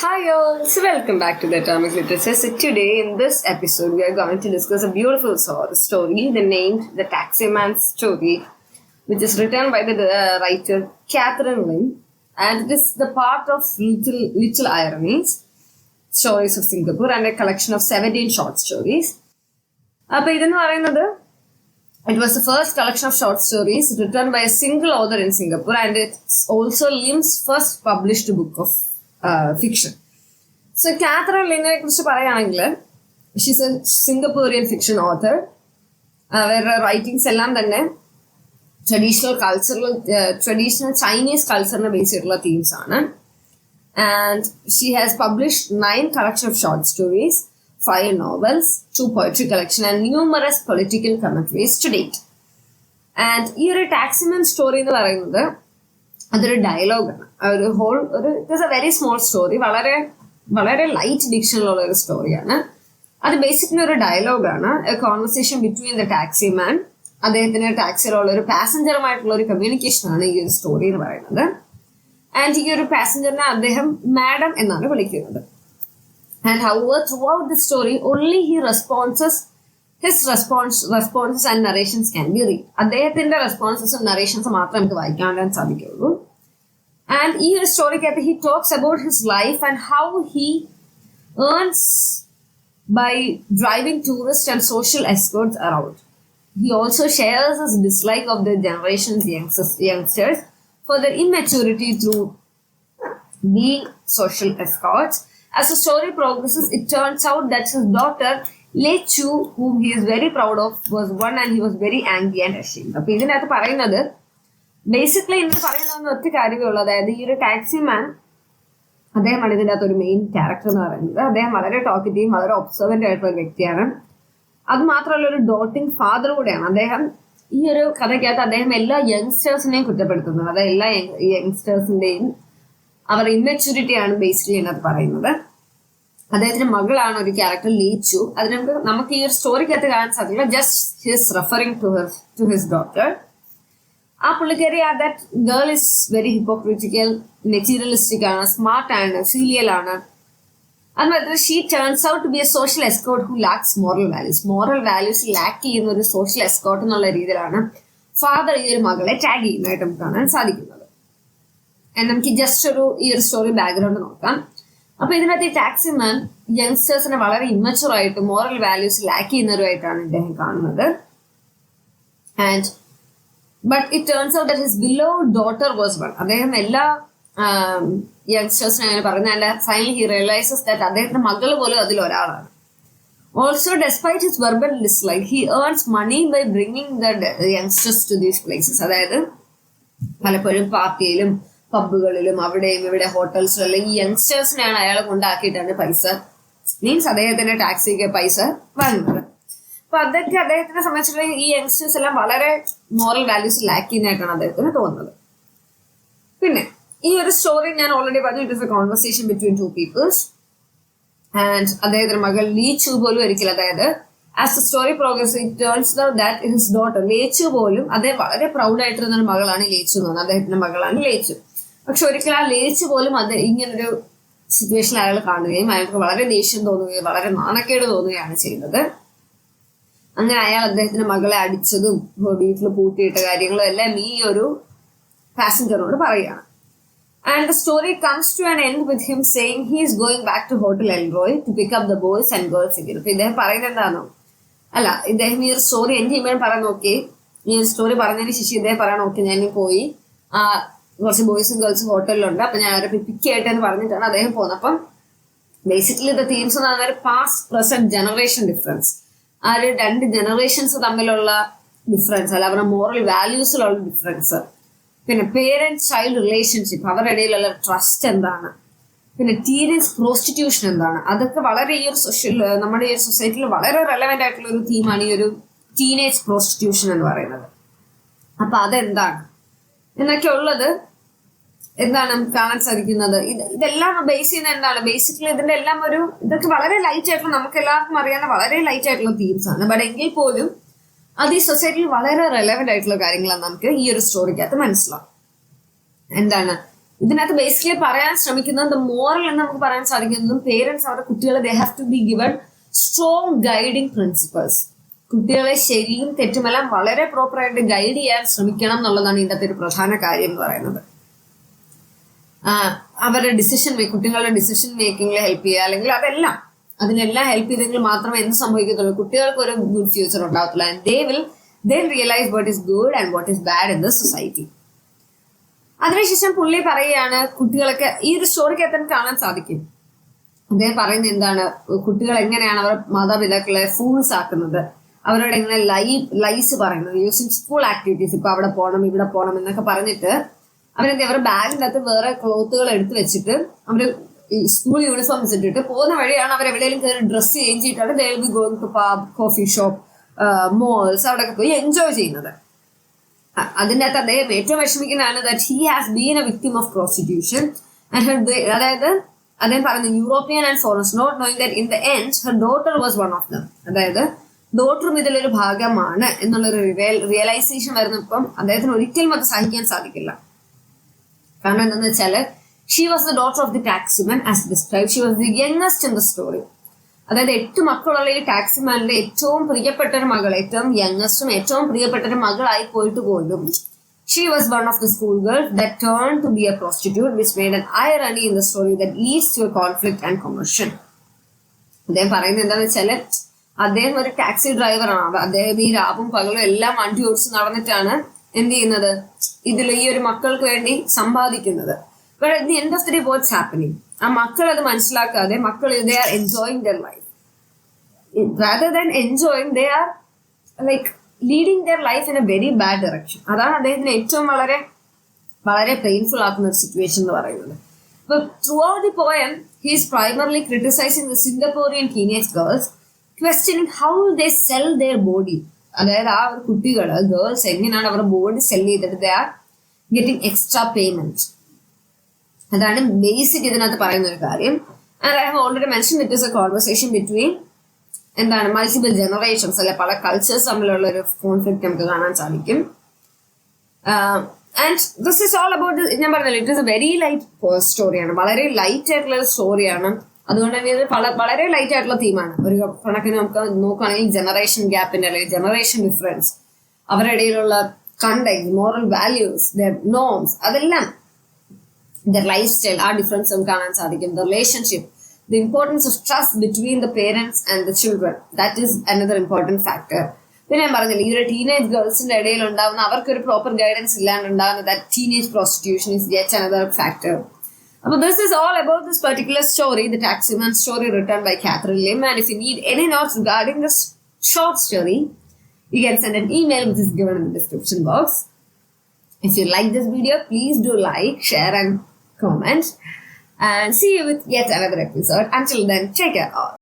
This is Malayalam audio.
Hi all, so welcome back to the Atomic Literature. So today in this episode we are going to discuss a beautiful story named The Taximans story, which is written by the writer Catherine Lynn, and it is the part of Little Ironies, Stories of Singapore, and a collection of 17 short stories. It was the first collection of short stories written by a single author in Singapore, and it's also Lim's first published book of fiction. So Catherine Lynne she's a Singaporean fiction author. Her writings traditional Chinese cultural based themes and she has published 9 collections of short stories, 5 novels, 2 poetry collections, and numerous political commentaries to date. And here a Taximans story അതൊരു ഡയലോഗാണ്. It is a very small story, വളരെ ലൈറ്റ് ഡിക്ഷനിലുള്ള ഒരു സ്റ്റോറിയാണ്. അത് ബേസിക്കലി ഒരു ഡയലോഗാണ്, a conversation between the taxi man, അദ്ദേഹത്തിന് ടാക്സിയിലുള്ള ഒരു പാസഞ്ചറുമായിട്ടുള്ള ഒരു കമ്മ്യൂണിക്കേഷനാണ് ഈ ഒരു സ്റ്റോറി എന്ന് പറയുന്നത്. ആൻഡ് ഈ ഒരു പാസഞ്ചറിനെ അദ്ദേഹം മാഡം എന്നാണ് വിളിക്കുന്നത്. And however through out the story only his responses and narrations can be read. അദ്ദേഹത്തിന്റെ റെസ്പോൺസസും നറേഷൻസും മാത്രമേ നമുക്ക് വായിക്കാൻ സാധിക്കുള്ളൂ. ആൻഡ് ഈ ഒരു സ്റ്റോറിക്കകത്ത് he talks about his life and how he earns by driving tourists and social escorts around. He also shares his dislike of the generation's youngsters for their immaturity through being social escorts. As the story progresses, it turns out that his daughter Lechu, whom he is very proud of, was one and he was very angry and ashamed. അപ്പോൾ ഇതിനകത്ത് പറയുന്നത് ബേസിക്കലി ഇതിനകത്ത് പറയുന്ന ഒറ്റ കാര്യമുള്ളൂ. അതായത് ഈ ഒരു ടാക്സി മാൻ, അദ്ദേഹമാണ് ഇതിൻ്റെ അകത്ത് ഒരു മെയിൻ ക്യാരക്ടർ എന്ന് പറയുന്നത്. അദ്ദേഹം വളരെ ടോക്കറ്റീവ്, വളരെ ഒബ്സർവൻ്റ് ആയിട്ടുള്ള ഒരു വ്യക്തിയാണ്. അത് മാത്രമല്ല ഒരു ഡോട്ടിങ് ഫാദർ കൂടെയാണ്. അദ്ദേഹം ഈ ഒരു കഥയ്ക്കകത്ത് അദ്ദേഹം എല്ലാ യങ്സ്റ്റേഴ്സിനെയും കുറ്റപ്പെടുത്തുന്നത്. അതായത് എല്ലാ യങ്സ്റ്റേഴ്സിൻ്റെയും അവരുടെ ഇമ്മച്യൂരിറ്റിയാണ് ബേസിക്കലി ഇതിനകത്ത് പറയുന്നത്. അദ്ദേഹത്തിന്റെ മകളാണ് ഒരു ക്യാരക്ടർ ലീച്ചു. അതിന് നമുക്ക് ഈ ഒരു സ്റ്റോറിക്കകത്ത് കാണാൻ സാധിക്കില്ല, just his referring to his daughter. ആ പുള്ളിക്കാരി that girl is very hypocritical, materialistic ആണ്, സ്മാർട്ട് ആണ്, ഫീലിയൽ ആണ്. അതുമാത്രമല്ല she turns out to be a social escort who lacks moral values lack ചെയ്യുന്ന ഒരു സോഷ്യൽ എസ്കോർട്ട് എന്നുള്ള രീതിയിലാണ് ഫാദർ ഈ ഒരു മകളെ ടാഗ് ചെയ്യുന്നതായിട്ട് നമുക്ക് കാണാൻ സാധിക്കുന്നത്. നമുക്ക് ജസ്റ്റ് ഈ ഒരു സ്റ്റോറി ബാക്ക്ഗ്രൗണ്ട് നോക്കാം. അപ്പൊ ഇതിനകത്ത് ഈ ടാക്സിമാൻ യങ്സ്റ്റേഴ്സിനെ വളരെ ഇമ്മച്ചുവർ ആയിട്ട് മോറൽ വാല്യൂസ് ലാക്ക് ചെയ്യുന്നവരുമായിട്ടാണ് ഇദ്ദേഹം കാണുന്നത്. And but it turns out that his beloved daughter was one. അദ്ദേഹം എല്ലാ യങ്സ്റ്റേഴ്സിനെ അങ്ങനെ പറയുന്നത്. And finally he realizes that അദ്ദേഹത്തിന്റെ മകൾ പോലും അതിൽ ഒരാളാണ്. Also despite his verbal dislike he earns money by bringing the youngsters to these places. അതായത് പലപ്പോഴും പാർട്ടിയിലും പബ്ബുകളിലും അവിടെയും ഇവിടെ ഹോട്ടൽസിലെല്ലാം ഈ യങ്സ്റ്റേഴ്സിനെയാണ് അയാൾ കൊണ്ടാക്കിയിട്ടാണ് പൈസ മീൻസ് അദ്ദേഹത്തിന്റെ ടാക്സിക്ക് പൈസ വാങ്ങുന്നത്. അപ്പൊ അതൊക്കെ അദ്ദേഹത്തിനെ സംബന്ധിച്ചിടത്തോളം ഈ യങ്സ്റ്റേഴ്സ് എല്ലാം വളരെ മോറൽ വാല്യൂസ് ലാക്ക് ചെയ്യുന്നതായിട്ടാണ് അദ്ദേഹത്തിന് തോന്നുന്നത്. പിന്നെ ഈ ഒരു സ്റ്റോറി ഞാൻ ഓൾറെഡി പറഞ്ഞു, it is a conversation between 2 peoples. And അദ്ദേഹത്തിന്റെ മകൾ ലീച്ചു പോലും ഒരിക്കലും, അതായത് as the story progress it turns out that his daughter ലേച്ചു പോലും, അദ്ദേഹം വളരെ പ്രൗഡ് ആയിട്ടിരുന്ന മകളാണ് ലേച്ചു എന്ന് തോന്നുന്നത്, അദ്ദേഹത്തിന്റെ മകളാണ് ലേച്ചു. പക്ഷെ ഒരിക്കലും ആ ലേച്ചു പോലും അത് ഇങ്ങനൊരു സിറ്റുവേഷനിൽ അയാൾ കാണുകയും അയാൾക്ക് വളരെ ദേഷ്യം തോന്നുകയും വളരെ നാണക്കേട് തോന്നുകയാണ് ചെയ്യുന്നത്. അങ്ങനെ അയാൾ അദ്ദേഹത്തിന്റെ മകളെ അടിച്ചതും വീട്ടിൽ പൂട്ടിയിട്ട കാര്യങ്ങളും എല്ലാം ഈ ഒരു പാസഞ്ചറിനോട് പറയുകയാണ്. And the story comes to an end with him saying he is going back to hotel Elroy to pick up the boys and girls again. അപ്പൊ ഇദ്ദേഹം പറയുന്നത് എന്താണോ, അല്ല ഇദ്ദേഹം ഈ ഒരു സ്റ്റോറി എൻഡ് ചെയ്യുമ്പോഴും പറയാൻ നോക്കി, ഈ ഒരു സ്റ്റോറി പറഞ്ഞതിന് ശേഷം ഇദ്ദേഹം പറയാൻ നോക്കി ഞാൻ പോയി കുറച്ച് ബോയ്സും ഗേൾസും ഹോട്ടലിലുണ്ട്, അപ്പൊ ഞാൻ അവരെ പിക്ക് ചെയ്യട്ടെ എന്ന് പറഞ്ഞിട്ടാണ് അദ്ദേഹം പോകുന്നത്. അപ്പം ബേസിക്കലി ദ തീംസ് എന്ന് പറഞ്ഞാൽ പാസ്റ്റ് പ്രസന്റ് ജനറേഷൻ ഡിഫറൻസ്, ആ ഒരു 2 ജനറേഷൻസ് തമ്മിലുള്ള ഡിഫറൻസ്, അല്ല അവരുടെ മോറൽ വാല്യൂസിലുള്ള ഡിഫറൻസ്, പിന്നെ പേരന്റ് ചൈൽഡ് റിലേഷൻഷിപ്പ്, അവരുടെ ഇടയിലുള്ള ട്രസ്റ്റ് എന്താണ്, പിന്നെ ടീനേജ് പ്രോസ്റ്റിറ്റ്യൂഷൻ എന്താണ്, അതൊക്കെ വളരെ ഈ ഒരു നമ്മുടെ ഈ ഒരു സൊസൈറ്റിയിൽ വളരെ റെലവെന്റ് ആയിട്ടുള്ള ഒരു തീമാണ് ഈ ഒരു ടീനേജ് പ്രോസ്റ്റിറ്റ്യൂഷൻ എന്ന് പറയുന്നത്. അപ്പൊ അതെന്താണ് എന്നൊക്കെ ഉള്ളത് എന്താണ് നമുക്ക് കാണാൻ സാധിക്കുന്നത്. ഇതെല്ലാം ബേസ് ചെയ്യുന്ന എന്താണ്, ബേസിക്കലി ഇതിന്റെ എല്ലാം ഇതൊക്കെ വളരെ ലൈറ്റ് ആയിട്ടുള്ള, നമുക്ക് എല്ലാവർക്കും അറിയാവുന്ന വളരെ ലൈറ്റ് ആയിട്ടുള്ള തീംസ് ആണ്. ബട്ട് എങ്കിൽ പോലും അത് ഈ സൊസൈറ്റിയിൽ വളരെ റെലവെന്റ് ആയിട്ടുള്ള കാര്യങ്ങളാണ് നമുക്ക് ഈ ഒരു സ്റ്റോറിക്കകത്ത് മനസ്സിലാവും. എന്താണ് ഇതിനകത്ത് ബേസിക്കലി പറയാൻ ശ്രമിക്കുന്നത് മോറൽ എന്ന് നമുക്ക് പറയാൻ സാധിക്കുന്നതും പേരൻസ് അവരുടെ കുട്ടികളെ they have to be given strong guiding principles. കുട്ടികളെ ശരിയും തെറ്റുമെല്ലാം വളരെ പ്രോപ്പറായിട്ട് ഗൈഡ് ചെയ്യാൻ ശ്രമിക്കണം എന്നുള്ളതാണ് ഇതിൻ്റെ ഒരു പ്രധാന കാര്യം എന്ന് പറയുന്നത്. അവരുടെ കുട്ടികളുടെ ഡിസിഷൻ മേക്കിങ്ങിൽ ഹെൽപ്പ് ചെയ്യുക, അല്ലെങ്കിൽ അതിനെല്ലാം ഹെൽപ്പ് ചെയ്തെങ്കിൽ മാത്രമേ എന്ത് സംഭവിക്കത്തുള്ളൂ, കുട്ടികൾക്ക് ഒരു ഗുഡ് ഫ്യൂച്ചർ ഉണ്ടാകത്തുള്ളൂ. And they will realize what is good and what is bad in the society. അതിനുശേഷം പുള്ളി പറയുകയാണ്, കുട്ടികളൊക്കെ ഈ ഒരു സ്റ്റോറിക്ക് എത്താൻ കാണാൻ സാധിക്കും. അദ്ദേഹം പറയുന്നത് എന്താണ്, കുട്ടികൾ എങ്ങനെയാണ് അവർ മാതാപിതാക്കളെ ഫൂൾസ് ആക്കുന്നത്, അവരോട് എങ്ങനെ ലൈസ് പറയുന്നത് യൂസിങ് സ്കൂൾ ആക്ടിവിറ്റീസ്. ഇപ്പൊ അവിടെ പോകണം ഇവിടെ പോകണം എന്നൊക്കെ പറഞ്ഞിട്ട് അവരുടെ ബാഗിൻ്റെ അകത്ത് വേറെ ക്ലോത്തുകൾ എടുത്ത് വെച്ചിട്ട് അവര് സ്കൂൾ യൂണിഫോംസ് ഇട്ടിട്ട് പോകുന്ന വഴിയാണ് അവർ എവിടെയെങ്കിലും കയറി ഡ്രസ്സ് ചേഞ്ച് ചെയ്തിട്ടാണ് they will be going to pub, coffee shop, malls, അവിടെയൊക്കെ പോയി എൻജോയ് ചെയ്യുന്നത്. അതിൻ്റെ അകത്ത് അദ്ദേഹം ഏറ്റവും വിഷമിക്കുന്നതാണ് that he has been a victim of prostitution. അതായത് അദ്ദേഹം പറയുന്നത് European and foreigners not knowing that in the end her daughter was one of them. അതായത് ഡോട്ടറും ഇതിലൊരു ഭാഗമാണ് എന്നുള്ളൊരു റിയലൈസേഷൻ വരുന്നപ്പം അദ്ദേഹത്തിന് ഒരിക്കലും അത് സഹിക്കാൻ സാധിക്കില്ല. കാരണം എന്താണെന്ന് വെച്ചാല് she was the daughter of the taximan as describe. She was the youngest in the story. അതായത് 8 മക്കളുള്ള ഈ ടാക്സിമാനിലെ ഏറ്റവും പ്രിയപ്പെട്ട ഒരു മകൾ, ഏറ്റവും യങ്ങസ്റ്റും ഏറ്റവും പ്രിയപ്പെട്ട ഒരു മകളായി പോയിട്ട് പോലും she was one of the school girl that turn to be a prostitute which made an irony in the story that leads to a conflict and commercial. അദ്ദേഹം പറയുന്നത് എന്താണെന്ന് വെച്ചാല് അദ്ദേഹം ഒരു ടാക്സി ഡ്രൈവറാണ്. അദ്ദേഹം ഈ രാവും പകലും എല്ലാം വണ്ടി ഓടിച്ച് നടന്നിട്ടാണ് എന്ത് ചെയ്യുന്നത്, ഇതിൽ ഈ ഒരു മക്കൾക്ക് വേണ്ടി സമ്പാദിക്കുന്നത്. But at the end of the day, what's happening? ആ മക്കൾ അത് മനസ്സിലാക്കാതെ മക്കൾ they are enjoying their life. Rather than enjoying, they are like leading their life in a very bad direction. അതാണ് അദ്ദേഹത്തിന് ഏറ്റവും വളരെ വളരെ പെയിൻഫുൾ ആക്കുന്ന ഒരു സിറ്റുവേഷൻ എന്ന് പറയുന്നത്. But throughout the poem, he is primarily criticizing the Singaporean teenage girls, questioning how they sell their body. അതായത് ആ ഒരു കുട്ടികൾ ഗേൾസ് എങ്ങനെയാണ് അവരുടെ ബോഡി സെൽ ചെയ്തിട്ട് they are getting extra payment. അതാണ് ബേസിക് ഇതിനകത്ത് പറയുന്ന ഒരു കാര്യം. And I have already mention it is a conversation between multiple generations, അല്ലെ പല കൾച്ചേഴ്സ് തമ്മിലുള്ള ഒരു കോൺഫ്ലിക്ട് നമുക്ക് കാണാൻ സാധിക്കും. And this is all about, ഞാൻ പറഞ്ഞല്ലോ, it is a very light സ്റ്റോറിയാണ്, വളരെ ലൈറ്റ് ആയിട്ടുള്ള ഒരു സ്റ്റോറിയാണ്. അതുകൊണ്ട് തന്നെ ഇത് വളരെ ലൈറ്റ് ആയിട്ടുള്ള തീമാണ്. ഒരു കണക്കിന് നമുക്ക് നോക്കുകയാണെങ്കിൽ ജനറേഷൻ ഗ്യാപ്പിന്റെ അല്ലെങ്കിൽ ജനറേഷൻ ഡിഫറൻസ്, അവരുടെ ഇടയിലുള്ള conduct, moral values, there norms, അതെല്ലാം their lifestyle, ആ ഡിഫറൻസ് നമുക്ക് കാണാൻ സാധിക്കും. The relationship, the importance of trust between the parents and the children, that is another important factor. പിന്നെ ഞാൻ പറഞ്ഞില്ല, ഈ ഒരു ടീനേജ് ഗേൾസിന്റെ ഇടയിൽ ഉണ്ടാകുന്ന അവർക്കൊരു പ്രോപ്പർ ഗൈഡൻസ് ഇല്ലാണ്ട് ഉണ്ടാകുന്ന that teenage prostitution is yet another factor. അപ്പോൾ this is all about this particular story, the Taximans story written by Catherine Lim. And if you need any notes regarding this short story, you can send an email which is given in the description box. If you like this video, please do like, share and comment, and see you with yet another episode. Until then, take care all.